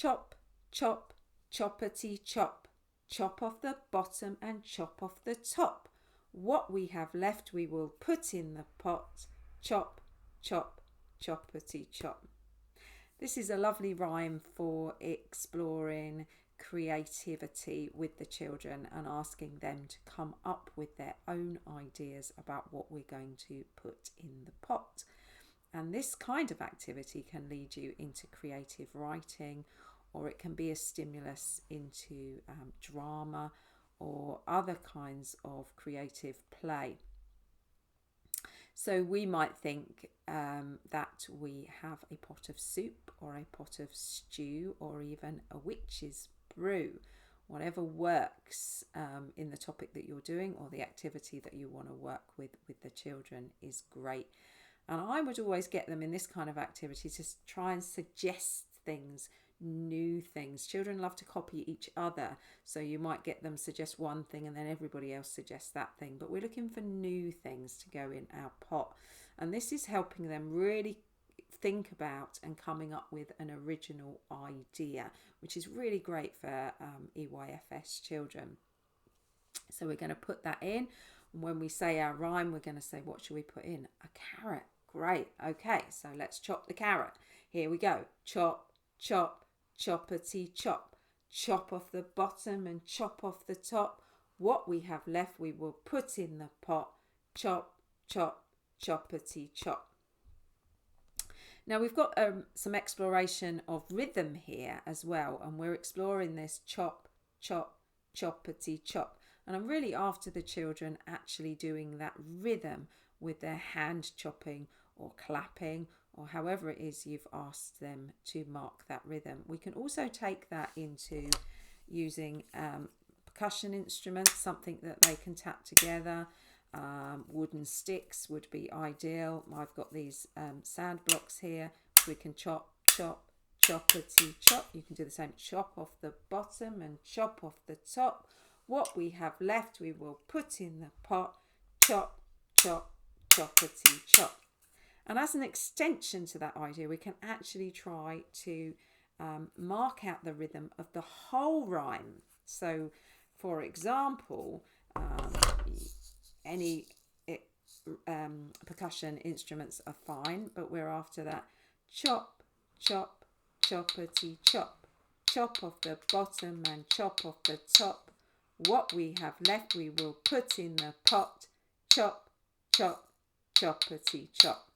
Chop, chop, choppity chop. Chop off the bottom and chop off the top. What we have left we will put in the pot. Chop, chop, choppity chop. This is a lovely rhyme for exploring creativity with the children and asking them to come up with their own ideas about what we're going to put in the pot. And this kind of activity can lead you into creative writing, or it can be a stimulus into drama or other kinds of creative play. So we might think that we have a pot of soup or a pot of stew or even a witch's brew. Whatever works in the topic that you're doing or the activity that you want to work with the children is great. And I would always get them in this kind of activity to try and suggest things, new things. Children love to copy each other, so you might get them suggest one thing and then everybody else suggests that thing, but we're looking for new things to go in our pot, and this is helping them really think about and coming up with an original idea, which is really great for EYFS children. So we're going to put that in, and when we say our rhyme, we're going to say, what should we put in? A carrot. Great. Okay, so let's chop the carrot. Here we go. Chop, chop, choppity chop. Chop off the bottom and chop off the top. What we have left we will put in the pot. Chop, chop, choppity chop. Now we've got some exploration of rhythm here as well, and we're exploring this chop, chop, choppity chop. And I'm really after the children actually doing that rhythm with their hand chopping or clapping, or however it is you've asked them to mark that rhythm. We can also take that into using percussion instruments, something that they can tap together. Wooden sticks would be ideal. I've got these sand blocks here. We can chop, chop, choppity chop. You can do the same. Chop off the bottom and chop off the top. What we have left we will put in the pot. Chop, chop, choppity chop. And as an extension to that idea, we can actually try to mark out the rhythm of the whole rhyme. So, for example, any percussion instruments are fine, but we're after that chop, chop, choppity chop. Chop off the bottom and chop off the top. What we have left we will put in the pot. Chop, chop, choppity chop.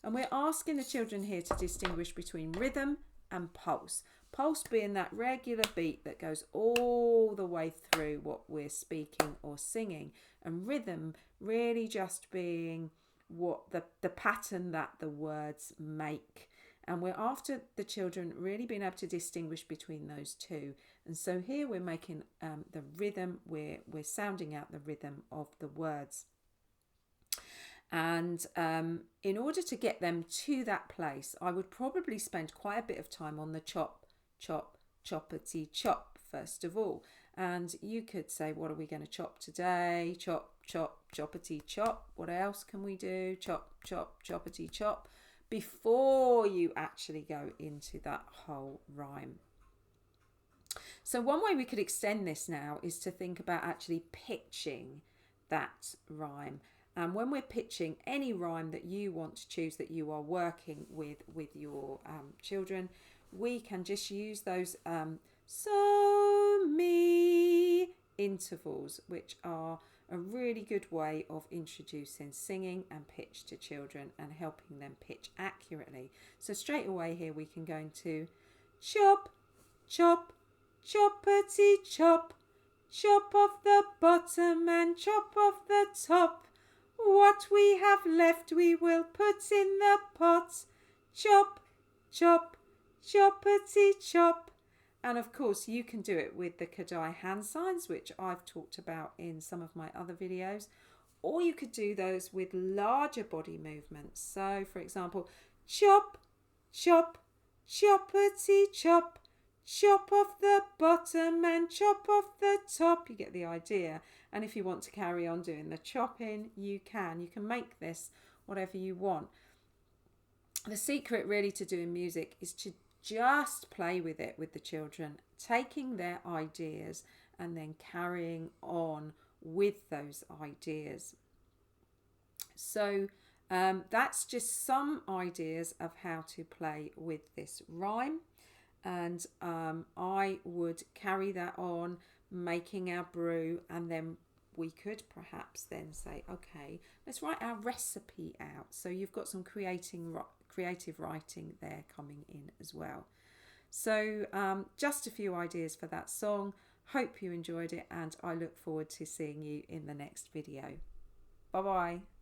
And we're asking the children here to distinguish between rhythm and pulse. Pulse being that regular beat that goes all the way through what we're speaking or singing, and rhythm really just being what the pattern that the words make. And we're after the children really being able to distinguish between those two. And so here we're making the rhythm, we're sounding out the rhythm of the words. And in order to get them to that place, I would probably spend quite a bit of time on the chop, chop, choppity chop first of all. And you could say, what are we going to chop today? Chop, chop, choppity chop. What else can we do? Chop, chop, choppity chop. Before you actually go into that whole rhyme. So one way we could extend this now is to think about actually pitching that rhyme. And when we're pitching any rhyme that you want to choose that you are working with your children, we can just use those so me intervals, which are a really good way of introducing singing and pitch to children and helping them pitch accurately. So straight away here we can go into chop, chop, choppity chop. Chop off the bottom and chop off the top. What we have left we will put in the pot. Chop, chop, choppity chop. And of course you can do it with the Kadai hand signs, which I've talked about in some of my other videos. Or you could do those with larger body movements. So for example, chop, chop, choppity chop. Chop off the bottom and chop off the top. You get the idea. And if you want to carry on doing the chopping, you can. You can make this whatever you want. The secret really to doing music is to just play with it with the children, taking their ideas and then carrying on with those ideas. So that's just some ideas of how to play with this rhyme. And I would carry that on, making our brew, and then we could perhaps then say, okay, let's write our recipe out. So you've got some creative writing there coming in as well. So just a few ideas for that song. Hope you enjoyed it, and I look forward to seeing you in the next video. Bye bye.